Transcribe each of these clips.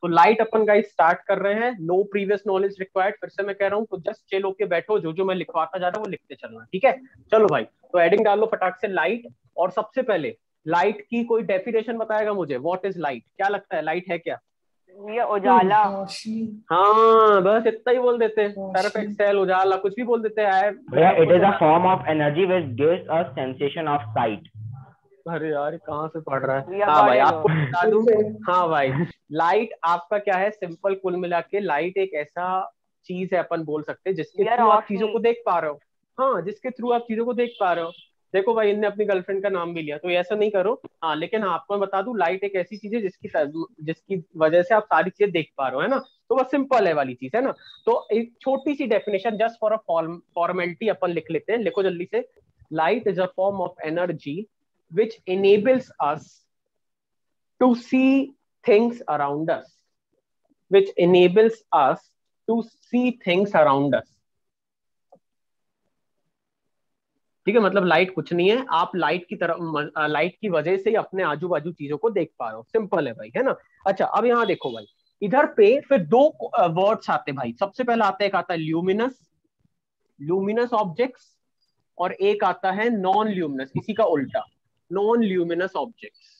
तो लाइट अपन guys start कर रहे हैं, नो प्रीवियस नॉलेज रिक्वायर्ड, फिर से मैं कह रहा हूँ, तो जस्ट चिल होके बैठो, जो जो मैं लिखवाता जा रहा हूँ वो लिखते चलना, ठीक है। चलो भाई, तो एडिंग डाल लो फटाक से लाइट। और सबसे पहले लाइट की कोई डेफिनेशन बताएगा मुझे, व्हाट इज लाइट, क्या लगता है लाइट है क्या? ये उजाला। रोशनी। हाँ बस इतना ही बोल देते हैं, सर्फ रोशनी। एक्सेल उजाला कुछ भी बोल देते हैं, भैया सब इट कुछ इज है अ ना। Form of energy which gives a sensation of site. अरे यार कहाँ से पढ़ रहा है, ये हाँ पढ़ भाई लो। आपको बता फिर दूं। से। हाँ भाई, लाइट आपका क्या है, सिंपल कुल मिला के लाइट एक ऐसा चीज है, अपन बोल सकते हैं जिसके ये थ्रू आप चीजों रोशनी। को देख पा रहे हो। हाँ, जिसके थ्रू आप चीजों को देख पा रहे हो। देखो भाई, इनने अपनी गर्लफ्रेंड का नाम भी लिया, तो ऐसा नहीं करो। हाँ लेकिन हाँ, आपको मैं बता दूं, लाइट एक ऐसी चीज है जिसकी वजह से आप सारी चीजें देख पा रहे हो, है ना। तो बस सिंपल है वाली चीज, है ना। तो एक छोटी सी definition just for a formality अपन लिख लेते हैं, लिखो जल्दी से। Light is a form of energy which enables us to see things around us, which enables us to see things around us। ठीक है, मतलब लाइट कुछ नहीं है, आप लाइट की तरफ, लाइट की वजह से ही अपने आजू बाजू चीजों को देख पा रहे हो, सिंपल है भाई, है ना। अच्छा अब यहाँ देखो भाई, इधर पे फिर दो वर्ड्स आते हैं भाई। सबसे पहला आता है, एक आता है ल्यूमिनस, ल्यूमिनस ऑब्जेक्ट्स, और एक आता है नॉन ल्यूमिनस, इसी का उल्टा, नॉन ल्यूमिनस ऑब्जेक्ट्स।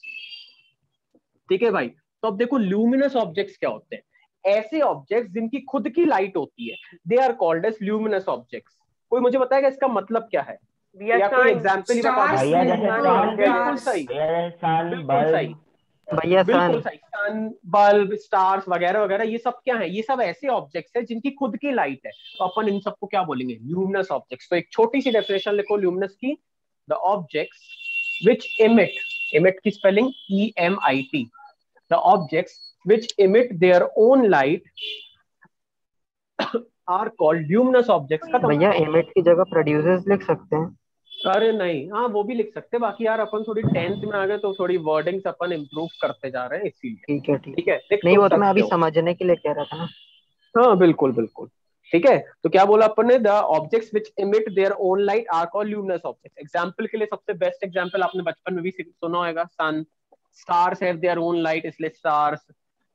ठीक है भाई, तो अब देखो ल्यूमिनस ऑब्जेक्ट्स क्या होते हैं, ऐसे ऑब्जेक्ट्स जिनकी खुद की लाइट होती है, they are called as luminous objects. कोई मुझे बताएगा इसका मतलब क्या है, ये या कोई सन। एग्जाम्पल ही बता दे। स्टार्स भैया नहीं जैसे है तो हाँ सन, बिल्कुल स्टार्स। सही, भैया जैसे सन बिल्कुल सही, बल्ब। भैया बिल्कुल सन। सही। सन, बल्ब, स्टार्स वगैरह वगैरह, ये सब क्या है, ये सब ऐसे ऑब्जेक्ट्स हैं जिनकी खुद की लाइट है, तो अपन इन सबको क्या बोलेंगे, ल्यूमिनस ऑब्जेक्ट्स। तो एक छोटी सी डेफिनेशन लिखो ल्यूमिनस की, the objects which emit, emit की spelling EMIT, the objects which emit their own light are called luminous objects। खत्म। भैया एमिट की जगह प्रोड्यूसर्स लिख सकते हैं। अरे नहीं, हाँ वो भी लिख सकते हैं, बाकी यार अपन थोड़ी टेंथ में आ गए तो थोड़ी वर्डिंग्स अपन इम्प्रूव करते जा रहे हैं इसीलिए। ठीक है ठीक। ठीक है, लिख नहीं तो वो तो मैं सकते अभी हो। समझने के लिए कह रहा था ना। हाँ बिल्कुल बिल्कुल। ठीक है, तो क्या बोला अपन ने, the objects which emit their own light are called luminous objects. Example के लिए सबसे बेस्ट एग्जांपल आपने बचपन में भी सुना होगा, sun. Stars have their own light, इसलिए stars,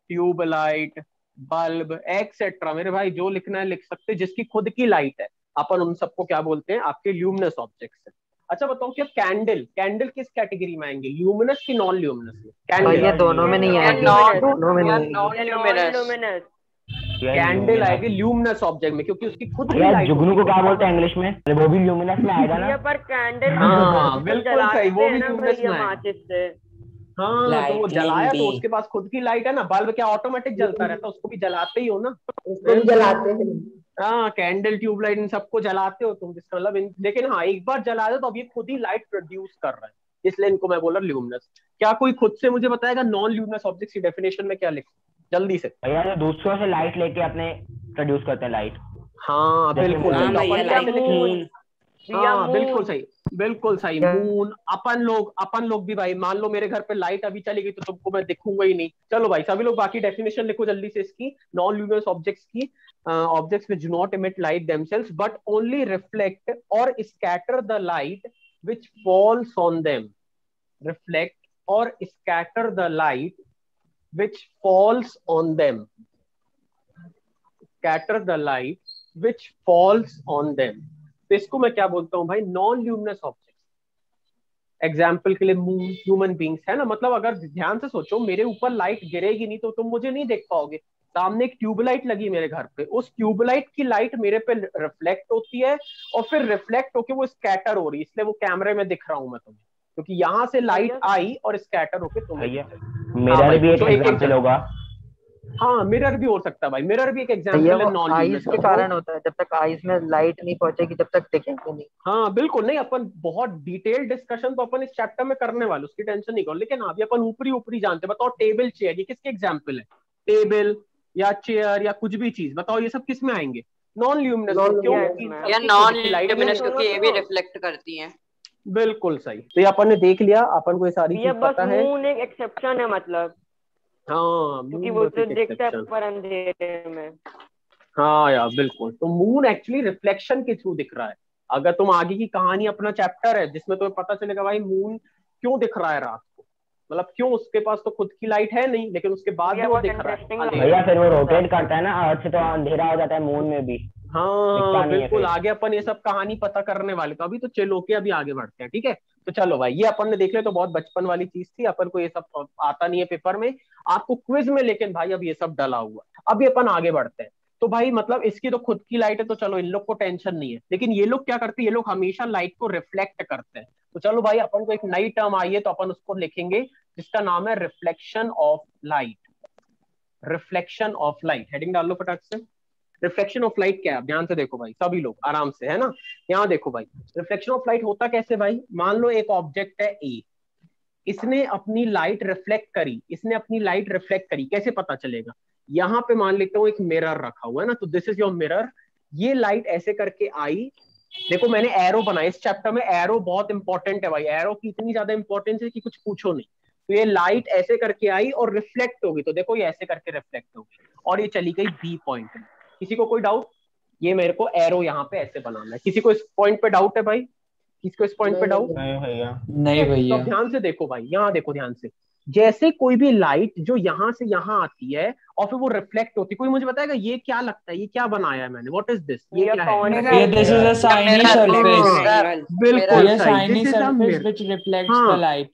tube light, bulb etcetera. मेरे भाई जो लिखना है लिख सकते हैं, जिसकी खुद की लाइट है, अपन उन सबको क्या बोलते हैं, आपके ल्यूमिनस ऑब्जेक्ट्स है। अच्छा बताओ, क्या कैंडल, कैंडल किस कैटेगरी में आएंगे, ल्यूमिनस की नॉन ल्यूमिनस में? भैया कैंडल, दोनों ये में नहीं नॉन आएगी। ल्यूमिनस। दोनों में नहीं यार आएगी। नॉन ये नॉन ल्यूमिनस। ल्यूमिनस। यार कैंडल ल्यूमिनस। आएगी ल्यूमिनस ऑब्जेक्ट में, क्योंकि उसकी खुद की यार लाइट जुगनू होगी, को तो क्या इसका बोलते हैं मतलब। इंग्लिश में? अरे वो भी ल्यूमिनस में आएगा ना। ये पर कैंडल हाँ तो बिल्कुल सही, जलाते वो हैं भी ना ल्यूमिनस भैया में आएगा। माचिस से। हाँ तो वो लाइटनिंग जलाया भी। तो उसके पास खुद की लाइट है ना, बल्ब क्या ऑटोमेटिक जलता रहता है, उसको भी जलाते ही हो ना। उसको भी फिर जलाते हैं। हाँ, कैंडल ट्यूबलाइट इन सबको जलाते हो तुम, जिसका मतलब लेकिन हाँ एक बार जला दो तो अब ये खुद ही लाइट प्रोड्यूस कर रहा है, इसलिए इनको मैं बोला ल्यूमिनस। क्या कोई खुद से मुझे बताएगा नॉन ल्यूमिनस ऑब्जेक्ट की डेफिनेशन में क्या लिख, जल्दी से। भैया जो दूसरों से लाइट लेके अपने प्रोड्यूस करते हैं लाइट, हाँ जैसे बिल्कुल मून। सही, हाँ तो भैया अपन क्या लाइक लिखेंगे। मून। मून। भैया हाँ बिल्कुल मून। सही, बिल्कुल सही, मून। अपन लोग भी भाई, मान लो मेरे घर पे लाइट अभी चली गई तो तुमको मैं दिखूंगा ही नहीं। चलो भाई सभी लोग बाकी डेफिनेशन लिखो जल्दी से इसकी, नॉन ल्यूमिनस ऑब्जेक्ट्स की। Objects which do not emit light themselves but only reflect or scatter the light which falls on them, reflect or scatter the light which falls on them, scatter the light which falls on them। तो इसको मैं क्या बोलता हूँ भाई, non luminous object. Example के लिए moon, human beings, है ना। मतलब अगर ध्यान से सोचो, मेरे ऊपर लाइट गिरेगी नहीं तो तुम मुझे नहीं देख पाओगे। सामने एक ट्यूबलाइट लगी मेरे घर पे, उस ट्यूबलाइट की लाइट मेरे पे रिफ्लेक्ट होती है, और फिर रिफ्लेक्ट होके वो स्कैटर हो रही है, इसलिए वो कैमरे में दिख रहा हूं मैं तुम्हें, क्योंकि यहां से लाइट भैया आई और स्कैटर होके तुम्हें भैया दिख रही। हाँ मिरर भाई भी एक पूछो, एक एक एग्जाम्पल होगा। हाँ मिरर भी हो सकता है भाई, मिरर भी एक भैया एग्जाम्पल वो है नॉन आइस ल्यूमिनस के का, जो। कारण होता है, जब तक आइस में लाइट नहीं पहुंचेगी तब तक दिखेंगे नहीं। हाँ बिल्कुल, नहीं अपन बहुत डिटेल डिस्कशन तो अपन इस चैप्टर में करने वाले, उसकी टेंशन नहीं करो, लेकिन अभी अपन ऊपरी ऊपरी जानते हैं। बताओ टेबल चेयर, ये किसके एग्जाम्पल है, टेबल या चेयर या कुछ भी चीज, बताओ ये सब किस में आएंगे, नॉन ल्यूमिनस में। नॉन क्यों, भैया क्योंकि इन इसमें। यार सबकी खुद नॉन की लाइट ये नहीं ल्यूमिनस है। दोनों क्योंकि ये भी तो रिफ्लेक्ट करती हैं। बिल्कुल सही, तो ये अपन ने देख लिया, अपन को ये सारी भैया चीज बस पता है। मून एक एक्सेप्शन है मतलब, हाँ क्योंकि मून वो बस तो एक दिखता है एक्सेप्शन। पर अंधेरे में। हाँ यार बिल्कुल, तो मून एक्चुअली रिफ्लेक्शन के थ्रू दिख रहा है। अगर तुम आगे की कहानी, अपना चैप्टर है जिसमें तुम्हें पता चलेगा भाई मून क्यों दिख रहा है रात को, मतलब क्यों, उसके पास तो खुद की लाइट है नहीं, लेकिन उसके बाद भी वो दिख रहा है। भैया फिर वो रोटेट करता है ना अर्थ से, तो अंधेरा हो जाता है मून में भी, दिखता हाँ नहीं है बिल्कुल, फिर। आगे अपन ये सब कहानी पता करने वाले, तो अभी तो चलो के अभी आगे बढ़ते हैं, ठीक है। तो चलो भाई, ये अपन ने देख लिया, तो बहुत बचपन वाली चीज थी, अपन को ये सब आता नहीं है पेपर में, आपको क्विज में, लेकिन भाई अब ये सब डला हुआ। अभी अपन आगे बढ़ते हैं। तो भाई मतलब इसकी तो खुद की लाइट है, तो चलो इन लोग को टेंशन नहीं है, लेकिन ये लोग क्या करते हैं, ये लोग हमेशा लाइट को रिफ्लेक्ट करते हैं। तो चलो भाई, अपन को एक नई टर्म आई है, तो अपन उसको लिखेंगे, जिसका नाम है reflection of light. Reflection of light, heading डाल लो फटाक से। रिफ्लेक्शन ऑफ लाइट क्या है, ध्यान से देखो भाई सभी लोग आराम से, है ना। यहाँ देखो भाई, रिफ्लेक्शन ऑफ लाइट होता कैसे भाई, मान लो एक ऑब्जेक्ट है ए, इसने अपनी लाइट रिफ्लेक्ट करी, इसने अपनी लाइट रिफ्लेक्ट करी, कैसे पता चलेगा। यहाँ पे मान लेता हूँ एक मिरर रखा हुआ है ना, तो दिस इज योर मिरर, ये लाइट ऐसे करके आई। देखो मैंने एरो बनाया, इस चैप्टर में एरो बहुत इंपॉर्टेंट है भाई, एरो की इतनी ज्यादा इंपॉर्टेंस है कि कुछ पूछो नहीं। तो ये लाइट ऐसे करके आई और रिफ्लेक्ट होगी, तो देखो ये ऐसे करके रिफ्लेक्ट होगी और ये चली गई बी पॉइंट में। किसी को कोई डाउट, ये मेरे को एरो यहाँ पे ऐसे बनाना है, किसी को इस पॉइंट पे डाउट है भाई, किसी को इस पॉइंट पे डाउट। नहीं भैया। नहीं भैया। तो ध्यान से देखो भाई, यहाँ देखो ध्यान से, जैसे कोई भी लाइट जो यहाँ से यहाँ आती है और फिर वो रिफ्लेक्ट होती है, कोई मुझे बताएगा ये क्या लगता है, ये क्या बनाया है मैंने, व्हाट इज दिस, ये क्या है। ये this is a shiny surface. बिल्कुल ये सही, shiny this is a surface mirror. Which reflects the हाँ लाइट।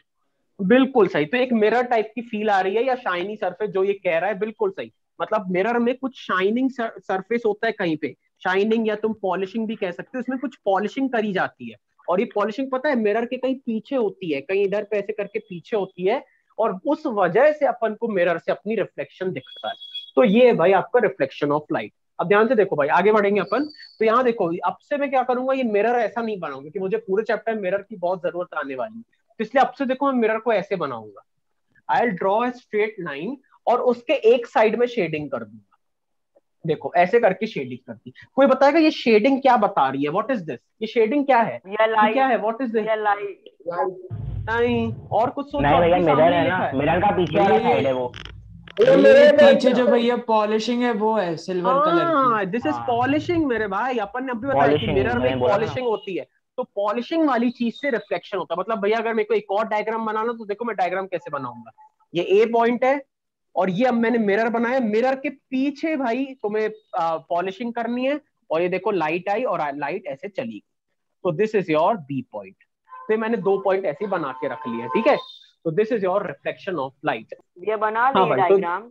बिल्कुल सही, तो एक मिरर टाइप की फील आ रही है, या शाइनी सरफेस जो ये कह रहा है, बिल्कुल सही। मतलब मिरर में कुछ शाइनिंग सरफेस होता है कहीं पे, शाइनिंग या तुम पॉलिशिंग भी कह सकते हो, इसमें कुछ पॉलिशिंग करी जाती है। और ये पॉलिशिंग पता है मिरर के कहीं पीछे होती है, कहीं इधर पे ऐसे करके पीछे होती है, और उस वजह से अपन को मिरर से अपनी रिफ्लेक्शन दिखता है। तो ये है भाई आपका रिफ्लेक्शन ऑफ लाइट। अब ध्यान से देखो भाई, आगे बढ़ेंगे अपन। तो यहाँ देखो, अब से मैं क्या करूंगा, ये मिरर ऐसा नहीं बनाऊंगा कि मुझे पूरे चैप्टर में मिरर की बहुत जरूरत आने वाली है, तो इसलिए अब से देखो मैं मिरर को ऐसे बनाऊंगा, I will draw a straight line और उसके एक साइड में शेडिंग कर दूंगा। देखो ऐसे करके शेडिंग कर दी। कोई बताएगा ये शेडिंग क्या बता रही है, व्हाट इज दिस, ये शेडिंग क्या है, ये क्या है, व्हाट इज दिस। नहीं और कुछ सोचो। नहीं भैया, आपके मिरर सामने है लिखा ना, है। मिरर का पीछे वाला साइड है वो। ये पीछे जो भैया पॉलिशिंग है वो है सिल्वर कलर की। दिस इज पॉलिशिंग मेरे भाई, अपन ने अभी बताया कि Polishing, मिरर में मैंने बोला ना। पॉलिशिंग होती है, तो पॉलिशिंग वाली चीज से रिफ्लेक्शन होता है। मतलब भैया अगर मेरे को एक और डायग्राम बनाना, तो देखो मैं डायग्राम कैसे बनाऊंगा, ये ए पॉइंट है और ये अब मैंने मिरर बनाया, मिरर के पीछे भाई तुम्हें पॉलिशिंग करनी है, और ये देखो लाइट आई और लाइट ऐसे चली गई, तो this is your B point. तो मैंने 2 पॉइंट ऐसे बना के रख लिए, ठीक है। तो this is your reflection of light. ये बना हाँ लिए भाई, तो डायग्राम।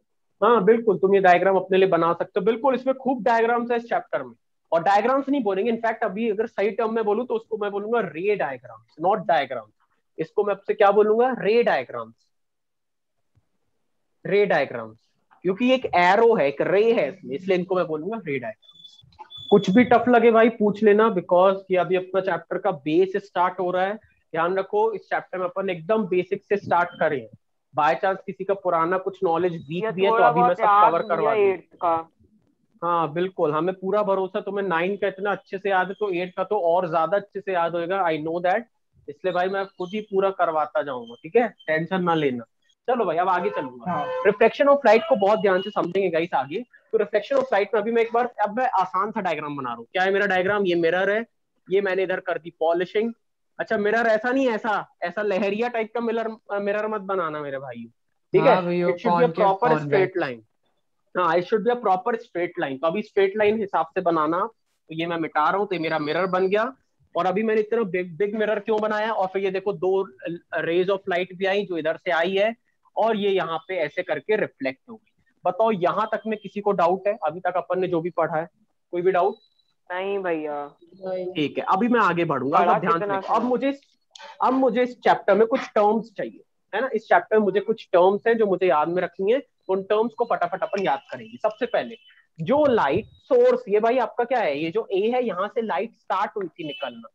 हाँ बिल्कुल, तुम ये डायग्राम अपने लिए बना सकते हो, बिल्कुल इसमें खूब डायग्राम्स है इस चैप्टर में। और डायग्राम्स नहीं बोलेंगे, इनफैक्ट अभी अगर सही टर्म में बोलूं तो उसको मैं बोलूंगा रे डायग्राम्स, नॉट डायग्राम्स। इसको मैं आपसे क्या बोलूंगा, रे डायग्राम्स, रे डायग्राम्स, क्योंकि एक एरो है, एक रे है इसमें, इसलिए इनको मैं बोलूंगा रे डायग्राम्स। कुछ भी टफ लगे भाई पूछ लेना, बिकॉज ये अभी अपना चैप्टर का बेस स्टार्ट हो रहा है। ध्यान रखो इस चैप्टर में अपन एकदम बेसिक से स्टार्ट करें, बाय चांस किसी का पुराना कुछ नॉलेज वीक भी है तो अभी मैं सब कवर करवा दूंगा। हाँ बिल्कुल, हमें पूरा भरोसा, तुम्हें 9 का इतना अच्छे से याद है, तो 8 का तो और ज्यादा अच्छे से याद होएगा, आई नो दैट। इसलिए भाई मैं खुद ही पूरा करवाता जाऊंगा, ठीक है, टेंशन ना लेना। चलो भाई अब आगे चलूंगा। रिफ्लेक्शन ऑफ लाइट को बहुत ध्यान से समझेंगे गाइस आगे। तो रिफ्लेक्शन ऑफ लाइट में अभी मैं एक बार, अब मैं आसान सा डायग्राम बना रहा हूँ। क्या है मेरा डायग्राम, ये मिरर है, ये मैंने इधर कर दी पॉलिशिंग। अच्छा मिरर ऐसा नहीं, ऐसा ऐसा लहरिया टाइप का मिरर मत बनाना मेरे भाई, ठीक है। It should be a proper straight line, हाँ it should be a proper straight line. तो अभी स्ट्रेट लाइन हिसाब से बनाना, तो ये मैं मिटा रहा हूँ, तो ये मेरा मिरर बन गया। और अभी मैंने इतना बिग बिग मिरर क्यों बनाया, और फिर ये देखो 2 रेज ऑफ लाइट भी आई जो इधर से आई है, और ये यहाँ पे ऐसे करके रिफ्लेक्ट हो गई। बताओ यहाँ तक में किसी को डाउट है, अभी तक अपन ने जो भी पढ़ा है, कोई भी डाउट। नहीं भैया। ठीक है, अभी मैं आगे बढ़ूंगा, अब ध्यान से देखो। अब मुझे इस चैप्टर में कुछ टर्म्स चाहिए, है ना। इस चैप्टर में मुझे कुछ टर्म्स हैं जो मुझे याद में रखनी है, उन टर्म्स को फटाफट अपन याद करेंगे। सबसे पहले जो लाइट सोर्स, ये भाई आपका क्या है, ये जो ए है, यहाँ से लाइट स्टार्ट हुई थी निकलना,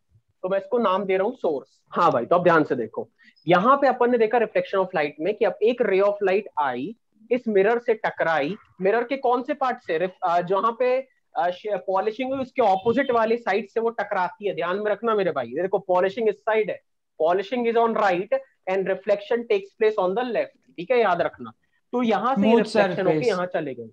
तो मैं इसको नाम दे रहा हूँ सोर्स। हाँ भाई, तो अब ध्यान से देखो, यहाँ पे अपन ने देखा रिफ्लेक्शन ऑफ लाइट में कि अब एक रे ऑफ लाइट आई, इस मिरर से टकराई, मिरर के कौन से पार्ट से, जहाँ पे पॉलिशिंग हुई उसके ऑपोजिट वाली साइड से वो टकराती है। ध्यान में रखना मेरे भाई, देखो पॉलिशिंग इस साइड है, polishing is on right and reflection takes place on the left, ठीक है, याद रखना। तो यहाँ से रिफ्लेक्शन होके यहाँ चले गए।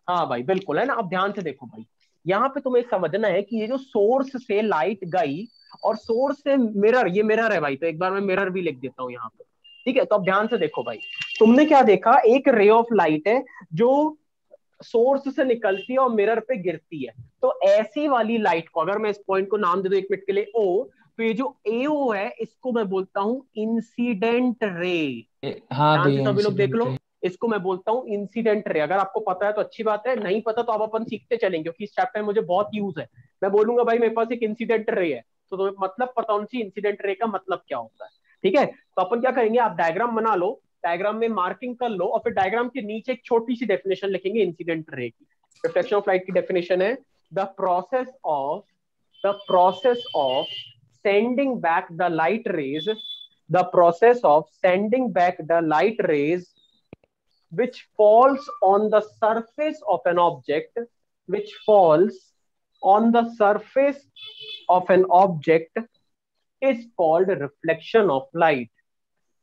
हाँ भाई बिल्कुल, है ना। अब ध्यान से देखो भाई, यहाँ पे तुम्हें समझना है कि ये जो सोर्स से लाइट गई और सोर्स से मिरर, ये मिरर है भाई, तो एक बार मैं मिरर भी लिख देता हूँ यहाँ पे, ठीक है, तो अब ध्यान से देखो भाई, तुमने क्या देखा, एक रे ऑफ लाइट है जो सोर्स से निकलती है और मिरर पे गिरती है। तो ऐसी वाली लाइट को अगर मैं इस पॉइंट को नाम दे दूं 1 मिनट के लिए ओ, तो ये जो एओ है इसको मैं बोलता हूं इंसिडेंट रे। हाँ ध्यान से भैया सभी लोग देख लो, इंसिडेंट इसको मैं बोलता हूँ इंसिडेंट रे। अगर आपको पता है तो अच्छी बात है, नहीं पता तो आप अपन सीखते चलेंगे, क्योंकि इस चैप्टर में मुझे बहुत यूज है। मैं बोलूंगा भाई मेरे पास एक इंसिडेंट रे है, तो तुम्हें मतलब पता होना चाहिए इंसिडेंट रे का मतलब क्या होता है। ठीक है, तो अपन क्या करेंगे, आप डायग्राम बना लो, डायग्राम में मार्किंग कर लो, और फिर डायग्राम के नीचे एक छोटी सी डेफिनेशन लिखेंगे इंसिडेंट रे की। रिफ्लेक्शन ऑफ लाइट की डेफिनेशन है the process of sending back the light rays, the process of sending back the light rays which falls on the surface of an object, which falls on the surface of an object is called reflection of light,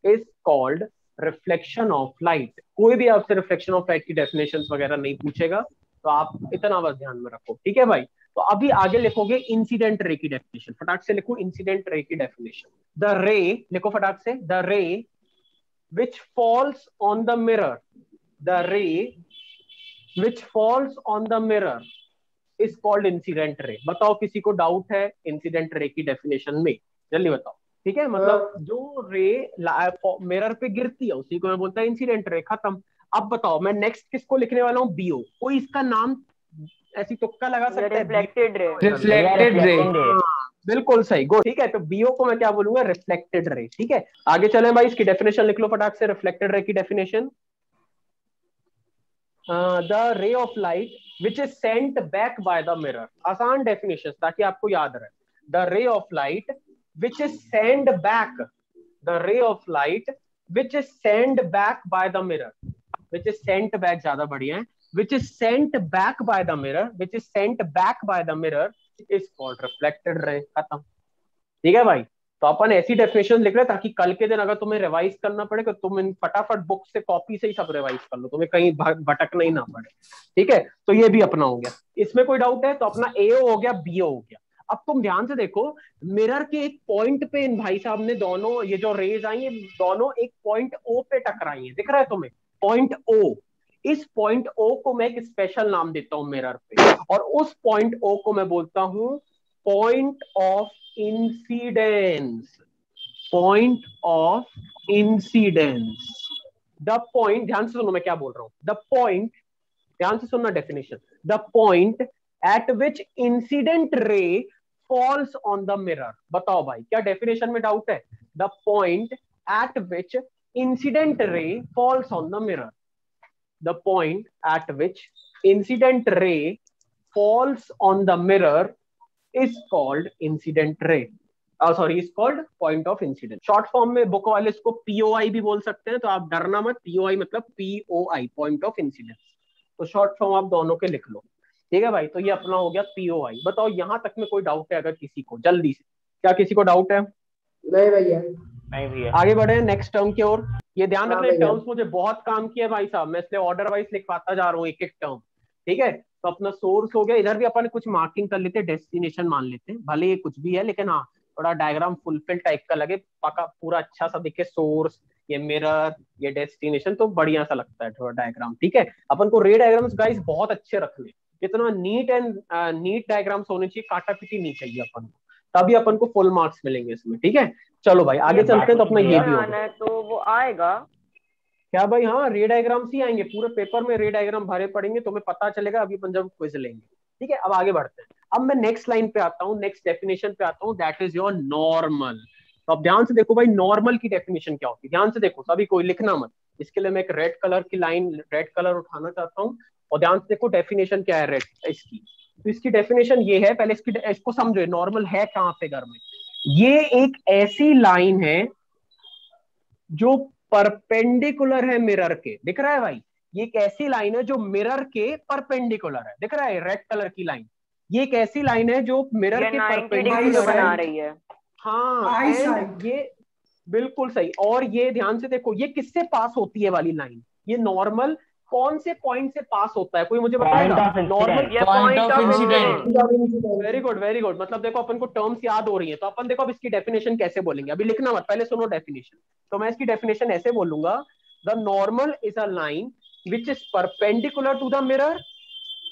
is called reflection of light। कोई भी आपसे reflection of light की definitions वगैरह नहीं पूछेगा, तो आप इतना बस ध्यान में रखो। ठीक है भाई, तो अभी आगे लिखोगे इंसिडेंट रे की डेफिनेशन। फटाक से लिखो इंसिडेंट रे की डेफिनेशन। द रे, लिखो फटाक से, द रे which falls on the mirror, the रे which falls on the mirror is called incident ray. बताओ किसी को डाउट है इंसिडेंट रे की डेफिनेशन में, जल्दी बताओ। ठीक है, मतलब जो रे मिरर पे गिरती है उसी को मैं बोलता है इंसिडेंट रे, खत्म। अब बताओ मैं नेक्स्ट किसको लिखने वाला हूँ, बीओ। कोई इसका नाम ऐसी तुक्का लगा सकता है? Reflected ray. Reflected ray. बिल्कुल सही, गो। ठीक है, तो बीओ को मैं क्या बोलूंगा, रिफ्लेक्टेड रे। ठीक है, आगे चलें भाई, इसकी डेफिनेशन लिख लो फटाक से, रिफ्लेक्टेड रे की definition. The ray of light which is sent back by the mirror. आसान डेफिनेशन ताकि आपको याद रहे। The ray of light which is send back, the ray of light which is send back by the mirror, which is sent back ज्यादा बढ़िया है, which is sent back by the mirror, which is sent back by the mirror is called reflected ray। खत्म। ठीक है भाई, तो अपन ऐसी definition लिख रहे हैं ताकि कल के दिन अगर तुम्हें रिवाइज करना पड़े तो तुम इन फटाफट बुक से कॉपी से ही सब रिवाइज कर लो, तुम्हें कहीं भटकना ही ना पड़े। ठीक है, तो ये भी अपना हो गया। इसमें कोई डाउट है? तो अपना एओ हो गया, बीओ हो गया। अब तुम ध्यान से देखो, मिरर के एक पॉइंट पे इन भाई साहब ने दोनों ये जो रेज आई है दोनों एक पॉइंट ओ पे टकराई है, दिख रहा है तुम्हें? Point O. इस पॉइंट ओ को मैं एक स्पेशल नाम देता हूं मिरर पे, और उस पॉइंट ओ को मैं बोलता हूं point of incidence, point of incidence. The point, ध्यान से सुनो मैं क्या बोल रहा हूं, द पॉइंट, ध्यान से सुनना definition, the point eight which incident ray falls on the mirror. बताओ भाई क्या डेफिनेशन में डाउट है? The point eight which incident ray falls on the mirror, the point at which incident ray falls on the mirror is called incident ray, is called point of incidence। Short form में book वाले इसको POI भी बोल सकते हैं, तो आप डरना मत, पीओआई मतलब पीओआई, पॉइंट ऑफ इंसिडेंस। तो शॉर्ट फॉर्म आप दोनों के लिख लो। ठीक है भाई, तो ये अपना हो गया पीओआई। बताओ यहां तक में कोई डाउट है अगर किसी को, जल्दी से, क्या किसी को डाउट है? नहीं भैया। नहीं भैया। आगे बढ़े नेक्स्ट टर्म की ओर। ये ध्यान रखना, भैया। टर्म्स मुझे बहुत काम किया भाई साहब, मैं इसलिए ऑर्डर वाइज लिखवाता जा रहा हूँ एक एक टर्म। ठीक है, तो अपना सोर्स हो गया, इधर भी अपन कुछ मार्किंग कर लेते, डेस्टिनेशन मान लेते हैं, भले ये कुछ भी है लेकिन हाँ थोड़ा डायग्राम फुलफिल टाइप का लगे, पका पूरा अच्छा सा दिखे, सोर्स, ये मिरर, ये डेस्टिनेशन, तो बढ़िया सा लगता है थोड़ा डायग्राम। ठीक है, अपन को रे डायग्राम्स गाइस बहुत अच्छे रखने, इतना नीट एंड नीट डायग्राम्स होने चाहिए, काटा पीटी नहीं चाहिए अपन को, तभी अपन को फुल मार्क्स मिलेंगे इसमें। ठीक है, चलो भाई आगे चलते हैं। तो अपना ये भी होगा, तो वो आएगा क्या भाई? हाँ, रे डायग्राम्स ही आएंगे, पूरे पेपर में रे डायग्राम भरे पड़ेंगे, तुम्हें पता चलेगा अभी अपन जब क्विज लेंगे। ठीक है, अब आगे बढ़ते हैं। अब मैं नेक्स्ट लाइन पे आता हूँ, नेक्स्ट डेफिनेशन पे आता हूँ, दैट इज योर नॉर्मल। तो अब ध्यान से देखो भाई, नॉर्मल की डेफिनेशन क्या होती है, ध्यान से देखो, सभी कोई लिखना मत, इसके लिए मैं एक रेड कलर की लाइन, रेड कलर उठाना चाहता हूँ, और ध्यान से देखो डेफिनेशन क्या है रेड इसकी। तो इसकी डेफिनेशन ये है, पहले इसको समझो, नॉर्मल है कहाँ पे घर में। ये एक ऐसी लाइन है जो परपेंडिकुलर है मिरर के, दिख रहा है भाई? ये एक ऐसी लाइन है जो मिरर के परपेंडिकुलर है, दिख रहा है रेड कलर की लाइन? ये एक ऐसी लाइन है जो मिरर के 90 डिग्री परपेंडिकुलर बना है। रही है। हाँ, ये बिल्कुल सही। और ये ध्यान से देखो, ये किससे पास होती है वाली लाइन? ये नॉर्मल कौन से पॉइंट से पास होता है, कोई मुझे बताएगा? नॉर्मल ये point of incident. Very good very good. मतलब देखो अपन को टर्म्स याद हो रही है, तो अपन देखो अब इसकी डेफिनेशन कैसे बोलेंगे, अभी लिखना मत, पहले सुनो डेफिनेशन। तो मैं इसकी डेफिनेशन ऐसे बोलूंगा, the normal is a line which is perpendicular to the mirror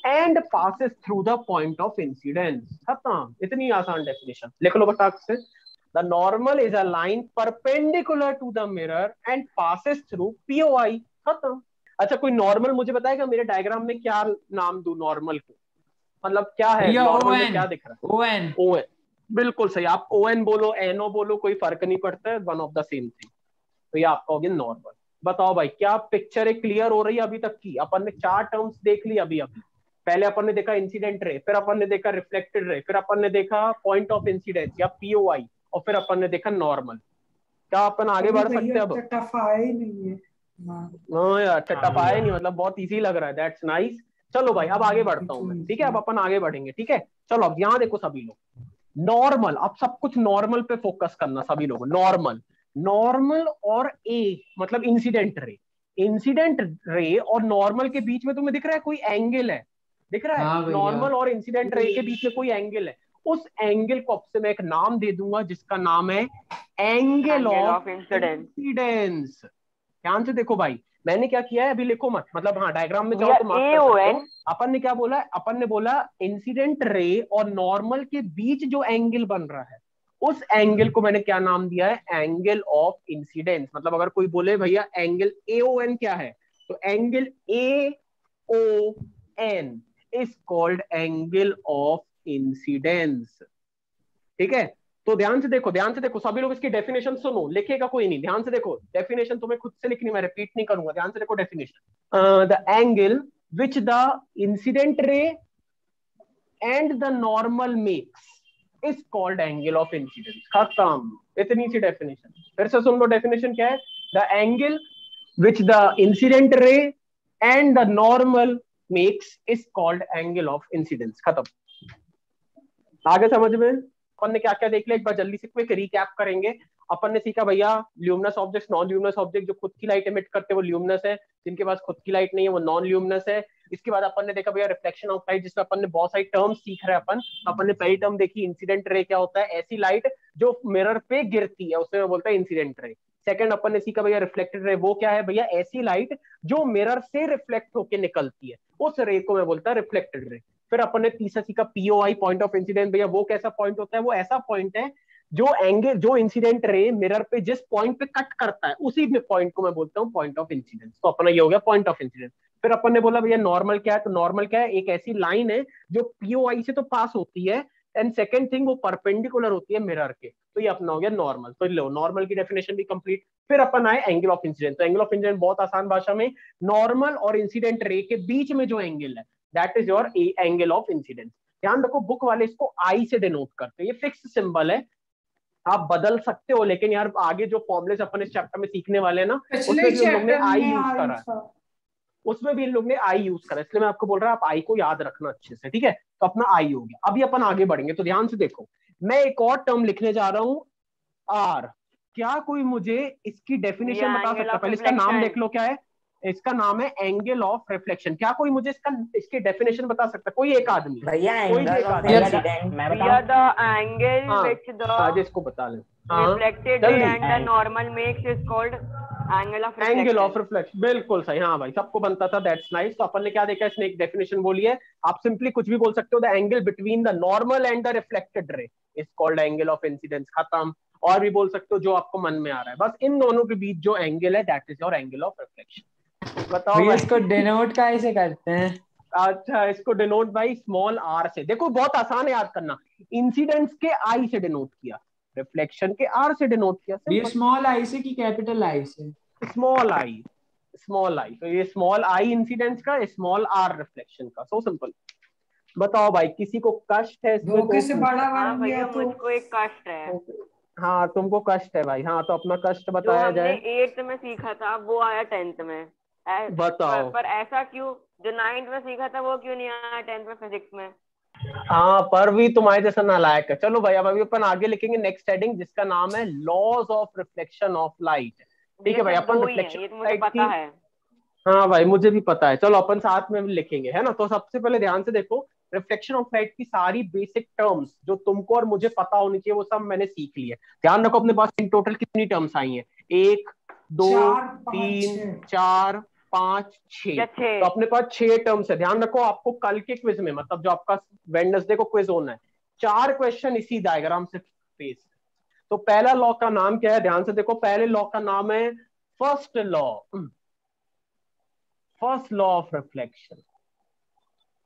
and passes through the point of incidence. खत्म, इतनी आसान डेफिनेशन, लिख लो फटाक से। The normal is a line perpendicular to the mirror and passes through POI। खत्म। अच्छा, कोई नॉर्मल मुझे बताएगा मेरे डायग्राम में क्या नाम दूं नॉर्मल को? मतलब क्या है नॉर्मल में, क्या दिख रहा है? ON। ON, बिल्कुल सही। आप ON बोलो, NO बोलो, कोई फर्क नहीं पड़ता है, one of the same thing. तो ये आपका हो गया नॉर्मल। बताओ भाई, क्या पिक्चर एक क्लियर हो रही है अभी तक की? अपन ने 4 टर्म्स देख ली अभी अभी। पहले अपन ने देखा इंसिडेंट रे, फिर अपन ने देखा रिफ्लेक्टेड रे, फिर अपन ने देखा पॉइंट ऑफ इंसिडेंस या POI, और फिर अपन ने देखा नॉर्मल। क्या अपन आगे बढ़ सकते हैं अब? टफाई नहीं है। हाँ यार, टफाया नहीं, मतलब बहुत इजी लग रहा है, दैट्स नाइस। चलो भाई अब आगे बढ़ता हूँ मैं, ठीक है? अब अपन आगे बढ़ेंगे, ठीक है? चलो अब यहाँ देखो सभी लोग, नॉर्मल, अब सब कुछ नॉर्मल पे फोकस करना सभी लोग। नॉर्मल, नॉर्मल और मतलब इंसिडेंट रे। इंसिडेंट रे और नॉर्मल के बीच में तुम्हें दिख रहा है कोई एंगल है? दिख रहा है? हाँ भैया। नॉर्मल और इंसिडेंट रे के बीच में कोई एंगल है, उस एंगल को अब से मैं एक नाम दे दूंगा जिसका नाम है एंगल ऑफ इंसिडेंस। ध्यान से देखो भाई, मैंने क्या किया है अभी, लिखो मत, मतलब हाँ डायग्राम में जाओ तो मार्क कर सकते हो। अपन ने क्या बोला? अपन ने बोला इंसिडेंट रे और नॉर्मल के बीच जो एंगल बन रहा है, उस एंगल को मैंने क्या नाम दिया है? Angle of incidence. मतलब अगर कोई बोले भैया एंगल AON क्या है, तो angle AON is called angle of incidence. ठीक है? तो ध्यान से देखो, ध्यान से देखो सभी लोग, इसकी डेफिनेशन सुनो, लिखेगा कोई नहीं, ध्यान से देखो डेफिनेशन, तुम्हें खुद से लिखनी, मैं रिपीट नहीं करूंगा, ध्यान से देखो definition. The angle which the incident रे and the normal makes is called angle of incidence. खत्म, इतनी सी डेफिनेशन। फिर से सुन लो डेफिनेशन क्या है? The angle which the incident रे and the normal makes is called angle of incidence. खत्म। आगे समझ में? अपन ने क्या क्या देख लिया, एक बार जल्दी से क्विक रिकैप करेंगे। अपन ने सीखा भैया luminous object, non luminous object, जो खुद की लाइट एमिट करते हैं वो ल्यूमिनस है, जिनके पास खुद की लाइट नहीं है वो नॉन ल्यूमिनस है। इसके बाद अपन ने देखा भैया रिफ्लेक्शन ऑफ लाइट, जिसमें अपन ने बहुत सारी टर्म्स सीख रहे हैं अपन। अपन ने पहली टर्म देखी इंसिडेंट रे, क्या होता है? ऐसी लाइट जो मिरर पे गिरती है, उसे बोलता है इंसिडेंट रे। सेकंड अपन ने सीखा भैया रिफ्लेक्टेड रे, वो क्या है भैया? ऐसी लाइट जो मिरर से रिफ्लेक्ट होकर निकलती है, उस रे को मैं बोलता है रिफ्लेक्टेड रे। फिर अपन ने तीसरा सीखा POI, पॉइंट ऑफ इंसिडेंस। भैया वो कैसा पॉइंट होता है? वो ऐसा पॉइंट है जो एंगल, जो इंसिडेंट रे मिरर पे जिस पॉइंट पे कट करता है, उसी पॉइंट को मैं बोलता हूँ पॉइंट ऑफ इंसिडेंस। तो अपना ये हो गया पॉइंट ऑफ इंसिडेंस। फिर अपन ने बोला भैया नॉर्मल क्या है? तो नॉर्मल क्या है? एक ऐसी लाइन है जो POI से तो पास होती है, एंड सेकंड थिंग वो परपेंडिकुलर होती है मिरर के। तो ये अपना हो गया नॉर्मल। तो लो, नॉर्मल की डेफिनेशन भी कंप्लीट। फिर अपन आए एंगल ऑफ इंसिडेंस। तो एंगल ऑफ इंसिडेंस बहुत आसान भाषा में, नॉर्मल और इंसिडेंट रे के बीच में जो एंगल है, that is your angle of incidence. ध्यान रखो, बुक वाले इसको I से डिनोट करते हैं, ये फिक्स सिंबल है, आप बदल सकते हो, लेकिन यार आगे जो फॉर्मुलेस अपन इस चैप्टर में सीखने वाले हैं ना, उसमें भी इन लोग ने I यूज करा है, उसमें भी इन लोग ने I यूज करा, इसलिए मैं आपको बोल रहा हूँ आप I को याद रखना अच्छे से, ठीक है? तो अपना I हो गया। अभी अपन आगे बढ़ेंगे, तो ध्यान से देखो, मैं एक और टर्म लिखने जा रहा हूँ R। क्या कोई मुझे इसकी डेफिनेशन बता सकता है? पहले इसका नाम देख लो, क्या है? इसका नाम है एंगल ऑफ रिफ्लेक्शन। क्या कोई मुझे इसकी डेफिनेशन बता सकता है? कोई एक आदमी? भैया कोई एंगल ऑफ इंसिडेंस मैं भैया बताऊं? द एंगल व्हिच द जिसको बता ले, reflected ray and the normal makes is called angle of reflection. Angle of reflection, बिल्कुल सही। हाँ भाई, सबको बनता था, दैट्स नाइस। तो अपन ने क्या देखा, इसने एक डेफिनेशन बोली है, आप सिंपली कुछ भी बोल सकते हो, the angle between the normal and the reflected रे is called angle of incidence. खत्म। और भी बोल सकते हो जो आपको मन में आ रहा है, बस इन दोनों के बीच जो एंगल है that is your angle of reflection. बताओ भैया इसको डिनोट कैसे करते हैं? अच्छा, इसको डिनोट भाई स्मॉल r से। देखो बहुत आसान है याद करना, इंसिडेंस के I से डिनोट किया, रिफ्लेक्शन के R से डिनोट किया। ये स्मॉल I से कि कैपिटल I से? Small I, small I। तो ये स्मॉल I इंसिडेंस का, स्मॉल R रिफ्लेक्शन का। So simple. बताओ भाई, किसी को कष्ट है इसमें? धोखे से बड़ा हाँ बन भैया, गया तो मुझको एक कष्ट है। हाँ, तुमको कष्ट है भाई। हाँ, तो अपना कष्ट बताया जाए। 8th में सीखा था वो आया 10th में। बताओ। पर ऐसा क्यों? जो 9th में सीखा था वो क्यों नहीं आया 10th में फिजिक्स में? हाँ, पर भी तुम्हारे जैसा नालायक है। चलो भाई, अब अभी अपन आगे लिखेंगे नेक्स्ट हेडिंग, जिसका नाम है laws of reflection of light. ठीक है भाई, अपन रिफ्लेक्शन ये तो मुझे पता है। हाँ भाई मुझे भी पता है, चलो अपन साथ में भी लिखेंगे, है ना। तो सबसे पहले ध्यान से देखो, रिफ्लेक्शन ऑफ लाइट की सारी बेसिक टर्म्स जो तुमको और मुझे पता होनी चाहिए वो सब मैंने सीख ली है। ध्यान रखो अपने पास इन टोटल कितनी टर्म्स आई हैं, 1 2 3 4 5 6। तो अपने पास 6 टर्म्स है। ध्यान रखो आपको कल के क्विज में, मतलब जो आपका वेडनेसडे को क्विज होना है, 4 क्वेश्चन इसी डायग्राम से फेस। तो पहला लॉ का नाम क्या है, ध्यान से देखो, पहले लॉ का नाम है first law, first law of reflection.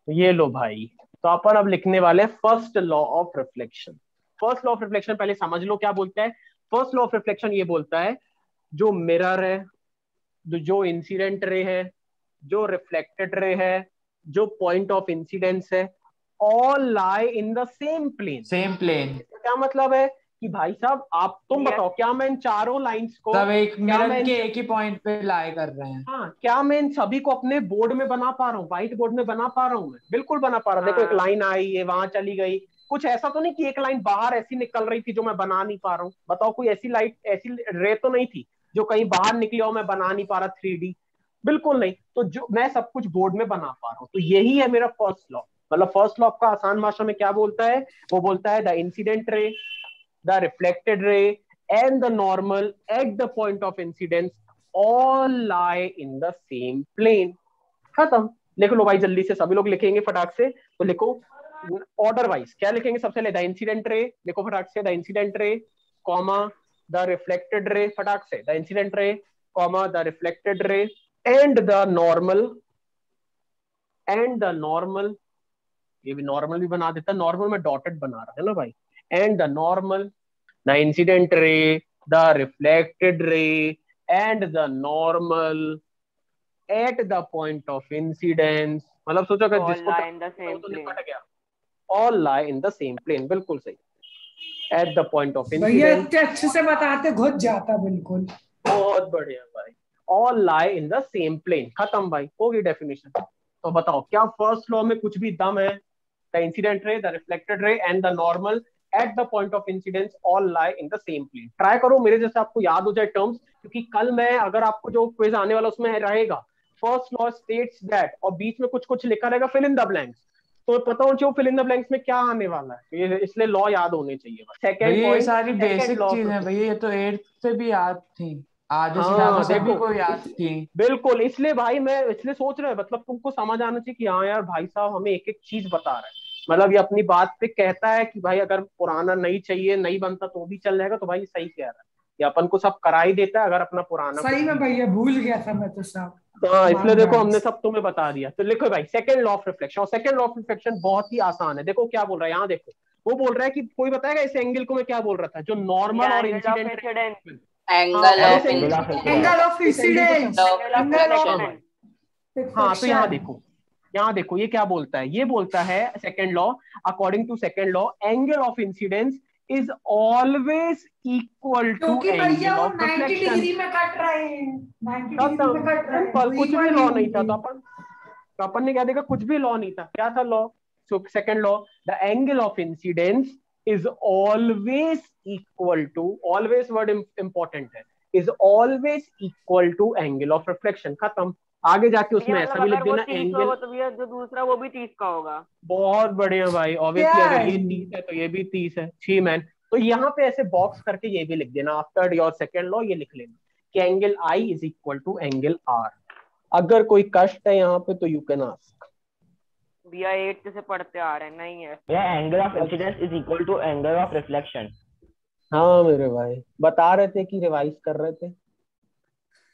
ये लो भाई, तो अपन अब लिखने वाले first law of reflection. First law of reflection पहले समझ लो क्या बोलता है। फर्स्ट लॉ ऑफ रिफ्लेक्शन ये बोलता है जो मिरर है, जो इंसिडेंट रे है, जो रिफ्लेक्टेड रे है, जो पॉइंट ऑफ इंसिडेंस है, all lie in the same plane. Same plane क्या मतलब है कि भाई साहब आप तुम बताओ, क्या मैं इन चारों लाइंस को सब एक मिरर के एक ही पॉइंट पे लाई कर रहे हैं? हाँ, क्या मैं इन सभी को अपने बोर्ड में बना पा रहा हूँ, व्हाइट बोर्ड में बना पा रहा हूँ? मैं बिल्कुल बना पा रहा हूँ। देखो एक लाइन आई, ये वहां चली गई, कुछ ऐसा तो नहीं कि एक लाइन बाहर ऐसी निकल रही थी जो मैं बना नहीं पा रहा हूँ। बताओ कोई ऐसी लाइट, ऐसी रे तो नहीं थी जो कहीं बाहर निकली हो, मैं बना नहीं पा रहा 3D, बिल्कुल नहीं। तो जो मैं सब कुछ बोर्ड में बना पा रहा हूँ, तो यही है मेरा फर्स्ट लॉ। मतलब फर्स्ट लॉ का आसान भाषा में क्या बोलता है, वो बोलता है the incident ray, the reflected ray and the normal at the point of incidence all lie in the same plane. खत्म। लिख लो भाई जल्दी से, सभी लोग लिखेंगे फटाक से। तो लिखो ऑर्डर वाइज, क्या लिखेंगे सबसे पहले, द इंसिडेंट रे, लिखो फटाक से, द इंसिडेंट रे कॉमा द रिफ्लेक्टेड रे, फटाक से, द इंसिडेंट रे comma the reflected ray and the normal, ये भी नॉर्मल भी बना देता, नॉर्मल में डॉटेड बना रहा है ना भाई, and the normal, the incident ray, the reflected ray and the normal at the point of incidence. मतलब सोचो अगर जिसको तो निपट गया, all lie in the same plane, बिल्कुल सही, at the point of incidence. भैया इतने अच्छे से बताते घुस जाता, बिल्कुल बहुत बढ़िया भाई, all lie in the same plane. खत्म भाई, होगी डेफिनेशन। तो बताओ क्या फर्स्ट लॉ में कुछ भी दम है? The incident ray, the reflected ray and the normal at the point of incidence all lie in the same plane. Try करो मेरे जैसे आपको याद हो जाए टर्म्स, क्योंकि कल मैं अगर आपको जो क्विज आने वाला उसमें रहेगा फर्स्ट लॉ स्टेट्स दैट, और बीच में कुछ कुछ लिखा रहेगा फिल इन द ब्लैंक्स, तो पता होना चाहिए फिल इन द ब्लैंक्स में क्या आने वाला है। ये इसलिए लॉ याद होने चाहिए। सेकंड ये सारी बेसिक चीज है भैया, ये तो 8th से भी याद थी, आधे से ज्यादा सभी को याद थी। बिल्कुल, इसलिए भाई मैं इसलिए सोच रहा है, मतलब तुमको समझ आना चाहिए कि हाँ यार भाई साहब हमें एक एक चीज बता रहा है। मतलब ये अपनी बात पे कहता है कि भाई अगर पुराना नहीं चाहिए, नहीं बनता तो भी चल जाएगा, तो भाई सही कह रहा है, ये अपन को सब करा ही देता है अगर अपना पुराना। सही में भैया भूल गया था मैं तो सब। हाँ इसलिए देखो हमने सब तुम्हें बता दिया। तो लिखो भाई सेकंड लॉ ऑफ रिफ्लेक्शन, और सेकंड लॉ ऑफ रिफ्लेक्शन बहुत ही आसान है। देखो क्या बोल रहा है यहाँ, देखो वो बोल रहा है कि कोई बताएगा इस एंगल को मैं क्या बोल रहा था, जो नॉर्मल और इंसिडेंट एंगल ऑफ इंसिडेंस। हाँ तो यहाँ देखो ये क्या बोलता है, ये बोलता है second law, according to second law angle of incidence is always equal to angle of reflection. 90 degree में कट रहे हैं, 90 डिग्री में कट रहे हैं। कुछ भी लॉ नहीं था, तो अपन ने क्या देखा, कुछ भी लॉ नहीं था। क्या था law? So second law, the angle of incidence is always equal to, always word important है, is always equal to angle of reflection। खत्म। आगे जाके उसमें ऐसा भी लिख देना एंगल, तो भैया जो दूसरा वो भी 30 का होगा। बहुत बढ़िया भाई, ऑब्वियसली अगर ये 30 है तो ये भी 30 है। छी मैन, तो यहाँ पे ऐसे बॉक्स करके ये भी लिख देना आफ्टर योर सेकंड लॉ, ये लिख लेना कि angle I is equal to angle R. अगर कोई कष्ट है यहाँ पे तो यू कैन आस्क। भैया 8th से पढ़ते आ रहे हैं, नहीं है angle of incidence is equal to angle of reflection. हाँ मेरे भाई बता रहे थे कि रिवाइज कर रहे थे।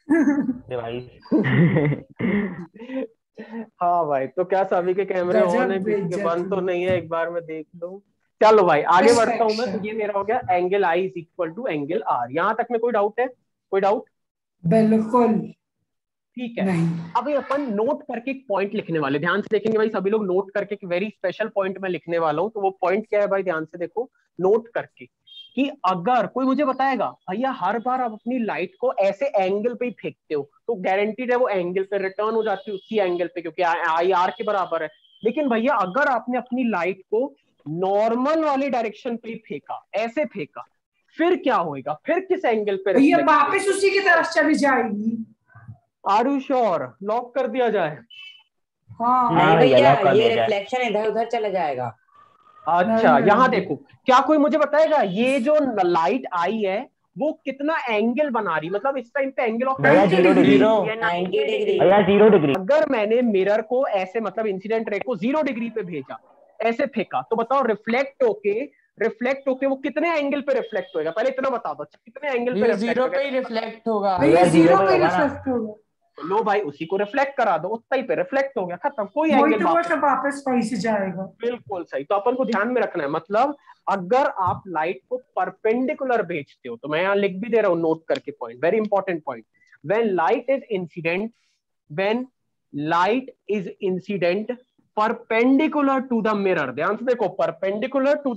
रिवाइज हाँ भाई, तो क्या सभी के कैमरे ऑन है, किसी के बंद तो नहीं है? एक बार मैं देख लूं। चलो भाई आगे बढ़ता हूँ मैं। तो ये मेरा हो गया angle I is equal to angle R. यहाँ तक में कोई डाउट है? कोई डाउट? बिल्कुल ठीक है। अभी अपन नोट करके एक पॉइंट लिखने वाले, ध्यान से देखेंगे भाई सभी लोग, नोट करके एक वेरी स्पेशल पॉइंट मैं लिखने वाला हूँ। तो वो पॉइंट क्या है भाई, ध्यान से देखो, नोट करके कि अगर कोई मुझे बताएगा भैया हर बार आप अपनी लाइट को ऐसे एंगल पे ही फेंकते हो तो गारंटीड है वो एंगल पे रिटर्न हो जाती है, उसी एंगल पे, क्योंकि आई आर के बराबर है। लेकिन भैया अगर आपने अपनी लाइट को नॉर्मल वाली डायरेक्शन पे ही फेंका, ऐसे फेंका, फिर क्या होगा? फिर किस एंगल पे? भैया वापस उसी की तरफ चली जाएगी। Are you sure? लॉक कर दिया जाए? हाँ नहीं भैया, भैया लॉक कर ये दिया जाए। रिफ्लेक्शन इधर उधर चला जाएगा। अच्छा नहीं, यहाँ नहीं। देखो, क्या कोई मुझे बताएगा ये जो लाइट आई है वो कितना एंगल बना रही, मतलब इस टाइम पे एंगल ऑफ भैया 0 डिग्री। 90 डिग्री। भैया 0 डिग्री। अगर मैंने मिरर को ऐसे मतलब इंसिडेंट रे को 0 डिग्री पे भेजा, ऐसे फेंका, तो बताओ रिफ्लेक्ट होके वो कितने एंगल पे रिफ्लेक्ट होएगा? पहले इतना बता दो, कितने एंगल पे ये रिफ्लेक्ट जीरो पे ही होगा? रिफ्लेक्ट होगा। भैया भैया 0 0 पे पे होगा ना। रिफ्लेक्ट होगा। लो भाई, उसी को रिफ्लेक्ट करा दो, उतना ही पे रिफ्लेक्ट हो गया, खत्म, कोई वही एंगल तो वापस। मतलब वापस वहीं से जाएगा। बिल्कुल सही। तो अपन को ध्यान में रखना है, मतलब अगर आप लाइट को परपेंडिकुलर भेजते हो, तो मैं यहाँ लिख भी दे रहा हूं नोट करके point, very important point. When light is incident perpendicular to the mirror, ध्यान से देखो, परपेंडिकुलर टू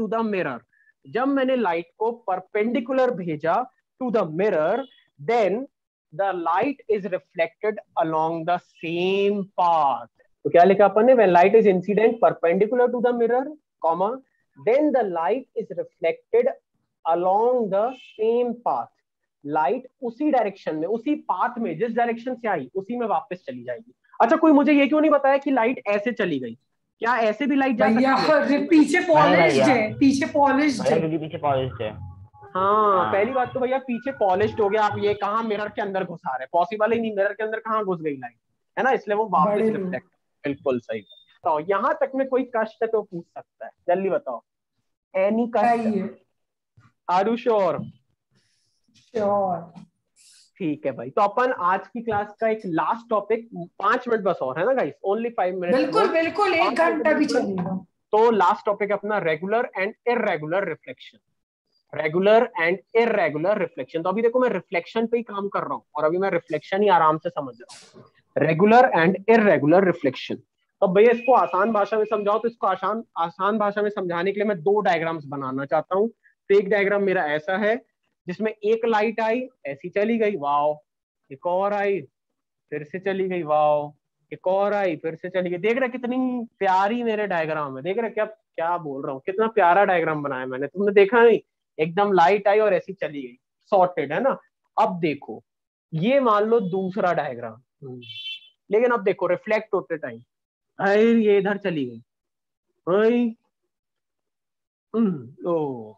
द मिरर, जब मैंने लाइट को परपेंडिकुलर भेजा to the mirror, then the light is reflected along the same path. तो क्या लिखा अपन ने? When light is incident perpendicular to the mirror, comma, then the light is reflected along the same path. Light उसी direction में, उसी path में, जिस डायरेक्शन से आई उसी में वापस चली जाएगी। अच्छा, कोई मुझे ये क्यों नहीं बताया कि लाइट ऐसे चली गई? क्या ऐसे भी लाइट जा सकती भैया है? पीछे पॉलिश्ड भैया। है, पीछे पॉलिश्ड भैया है। क्योंकि पीछे पॉलिश्ड है। हाँ, पहली बात तो भैया पीछे पॉलिश्ड हो गया, आप ये कहाँ मिरर के अंदर घुसा रहे? पॉसिबल ही नहीं, मिरर के अंदर कहाँ घुस गई लाइट, है ना, इसलिए वो वापस बड़े लोग। रिफ्लेक्ट। बिल्कुल सही। तो यहाँ तक में कोई कष्ट है तो पूछ सकता है, जल्दी बताओ। एनी कष्ट? Are you sure? श्योर। ठीक है भाई, तो अपन आज की क्लास का एक लास्ट टॉपिक, 5 मिनट बस और है ना गाइस, ओनली 5 मिनट। बिल्कुल बिल्कुल, 1 घंटा भी चलेगा। तो लास्ट टॉपिक अपना regular and irregular reflection. Regular and irregular reflection. तो अभी देखो मैं रिफ्लेक्शन पे ही काम कर रहा हूँ, और अभी मैं रिफ्लेक्शन ही आराम से समझ रहा हूँ। Regular and irregular reflection. तो भैया इसको आसान भाषा में समझाओ, तो इसको आसान भाषा में समझाने के लिए मैं 2 डायग्राम्स बनाना चाहता हूँ। तो एक डायग्राम मेरा ऐसा है, जिसमें एक लाइट आई, ऐसी चली गई, वाओ, एक और आई, फिर से चली गई, वाओ, एक और आई, फिर से चली गई। देख रहे कितनी प्यारी मेरे डायग्राम है? देख रहे क्या क्या बोल रहा हूँ, कितना प्यारा डायग्राम बनाया मैंने, तुमने देखा नहीं? एकदम लाइट आई और ऐसी चली गई, सॉर्टेड, है ना। अब देखो, ये मान लो दूसरा डायग्राम, लेकिन अब देखो रिफ्लेक्ट होते टाइम, अरे ये इधर चली गई, ओ,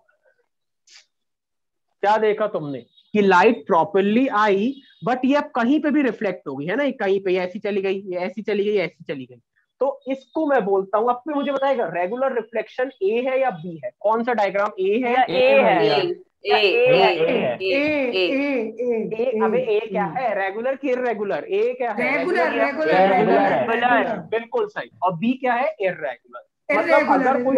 क्या देखा तुमने कि लाइट प्रॉपरली आई, बट ये अब कहीं पे भी रिफ्लेक्ट होगी, है ना, कहीं पे ऐसी चली गई, ये ऐसी चली गई, ऐसी चली गई। तो इसको मैं बोलता हूँ, अब पे मुझे बताएगा रेगुलर रिफ्लेक्शन ए है या बी है? कौन सा डायग्राम ए है? अबे ए क्या है? रेगुलर की इररेगुलर? ए क्या है? रेगुलर। बिल्कुल सही। और बी क्या है? इररेगुलर। मतलब अगर कोई,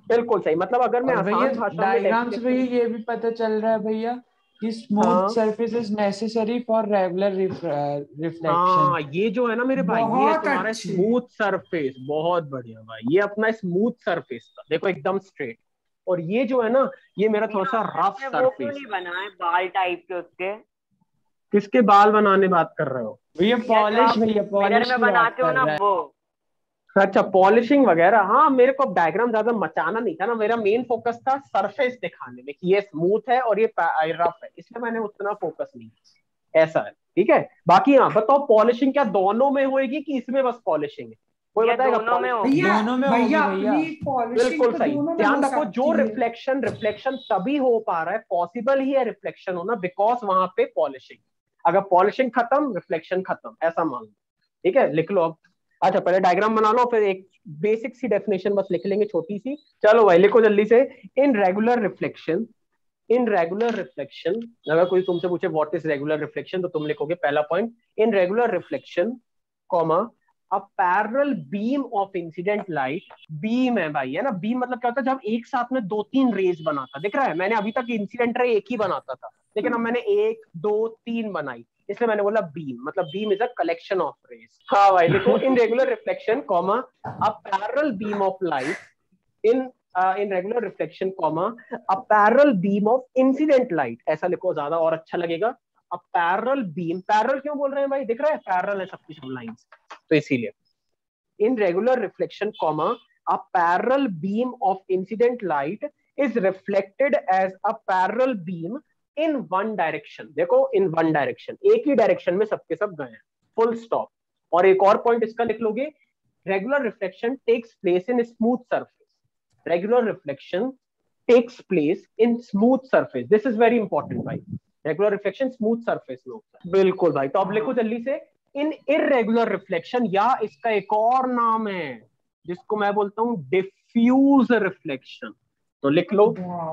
बिल्कुल सही, मतलब अगर मैं आसान भाषा में डायग्राम से भैया ये भी पता चल रहा है भैया कि smooth surface is necessary for regular reflection. हाँ, ये जो है ना मेरे भाई, ये है तुम्हारा अच्छी। Smooth surface. बहुत बढ़िया भाई, ये अपना स्मूथ सरफेस था, देखो एकदम स्ट्रेट। और ये जो है ना, ये मेरा थोड़ा सा रफ सरफेस। नहीं बना है बाल टाइप के उसके? किसके बाल बनाने बात कर रहे हो भैया? पॉलिश, भैया पॉलिश में बनाते हो ना वो। अच्छा, पॉलिशिंग वगैरह। हाँ, मेरे को डायग्राम ज्यादा मचाना नहीं था ना, मेरा मेन फोकस था सरफेस दिखाने में कि ये स्मूथ है और ये रफ है, इसलिए मैंने उतना फोकस नहीं किया। ऐसा है, ठीक है। बाकी हाँ बताओ, पॉलिशिंग क्या दोनों में होएगी कि इसमें बस पॉलिशिंग है? कोई बताएगा? दोनों में होगी। दोनों में होगी भैया। बिल्कुल सही। ध्यान रखो, जो रिफ्लेक्शन तभी हो पा रहा है, पॉसिबल ही है रिफ्लेक्शन होना, बिकॉज वहां पे पॉलिशिंग। अगर पॉलिशिंग खत्म, रिफ्लेक्शन खत्म, ऐसा मान लो, ठीक है। लिख लो अब। अच्छा, पहले डायग्राम बना लो, फिर एक बेसिक सी डेफिनेशन बस लिख लेंगे, छोटी सी। चलो भाई लिखो जल्दी से। इन रेगुलर रिफ्लेक्शन, अगर कोई तुमसे पूछे व्हाट इज रेगुलर रिफ्लेक्शन, तो तुम लिखोगे पहला point, in regular reflection, comma, a parallel beam of incident light. Beam है भाई, है ना। बीम मतलब क्या होता है? जब एक साथ में 2-3 रेज बनाता, दिख रहा है? मैंने अभी तक इंसिडेंट रे एक ही बनाता था, लेकिन अब मैंने 1, 2, 3 बनाई, इसलिए मैंने बोला बीम। मतलब beam is a collection of rays. हाँ भाई लिखो, in regular reflection, comma, a parallel beam of light in regular reflection, comma, a parallel beam of incident light, ऐसा लिखो, ज्यादा और अच्छा लगेगा। a parallel beam, parallel क्यों बोल रहे हैं भाई? दिख रहा है parallel है सब कुछ लाइंस, तो इसीलिए in regular reflection, comma, a parallel beam of incident light is reflected as a parallel beam in one direction, देखो इन वन डायरेक्शन, एक ही डायरेक्शन में सबके सब गए हैं, फुल स्टॉप। और एक और पॉइंट इसका लिख लोगे, regular reflection takes place in smooth surface, regular reflection takes place in smooth surface, this is very important भाई, रेगुलर रिफ्लेक्शन स्मूथ सरफेस में होता है। बिल्कुल भाई, तो अब लिखो जल्दी से, इन इररेगुलर रिफ्लेक्शन, या इसका एक और नाम है जिसको मैं बोलता हूं डिफ्यूज रिफ्लेक्शन, तो लिख लो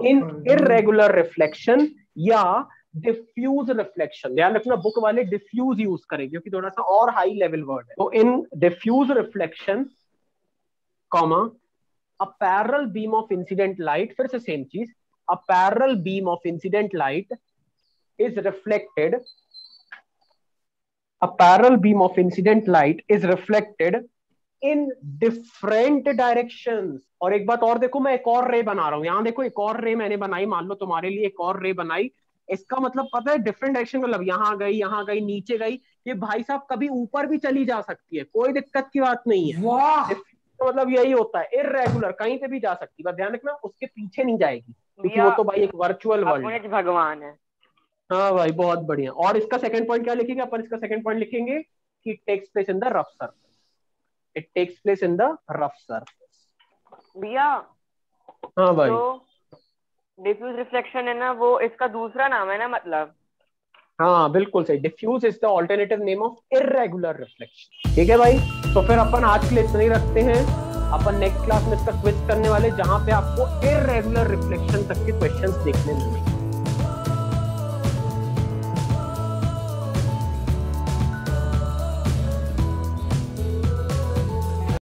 इन इररेगुलर रिफ्लेक्शन या डिफ्यूज रिफ्लेक्शन। ध्यान रखना बुक वाले डिफ्यूज यूज करेंगे क्योंकि थोड़ा सा और हाई लेवल वर्ड है। तो in diffuse reflection comma a parallel beam of incident light, फिर से सेम चीज, a parallel beam of incident light is reflected, a parallel beam of incident light is reflected in different directions। और एक बात और देखो, मैं एक और रे बना रहा हूं, यहां देखो एक और रे मैंने बनाई, मान लो तुम्हारे लिए एक और रे बनाई, इसका मतलब पता है डिफरेंट डायरेक्शन, मतलब यहां गई नीचे गई, ये भाई साहब कभी ऊपर भी चली जा सकती है, कोई दिक्कत की बात नहीं है। वाह, तो मतलब यही होता है, इररेगुलर कहीं पे भी जा सकती है, ध्यान रखना उसके पीछे नहीं जाएगी क्योंकि वो तो भाई एक वर्चुअल वर्ल्ड है, भगवान है। हाँ भाई बहुत बढ़िया। और इसका सेकंड पॉइंट क्या लिखेंगे अपन, इसका सेकंड पॉइंट लिखेंगे कि takes place in the rough surface, it takes place in the rough surface. भैया हाँ भाई, तो डिफ्यूज रिफ्लेक्शन है ना, वो इसका दूसरा नाम है ना, मतलब। हाँ बिल्कुल सही, diffuse is the alternative name of irregular reflection. ठीक है भाई, तो फिर अपन आज के लिए इतना ही रखते हैं, अपन नेक्स्ट क्लास में इसका क्विज करने वाले जहां पे आपको इररेगुलर रिफ्लेक्शन तक के क्वेश्चंस देखने मिलेंगे।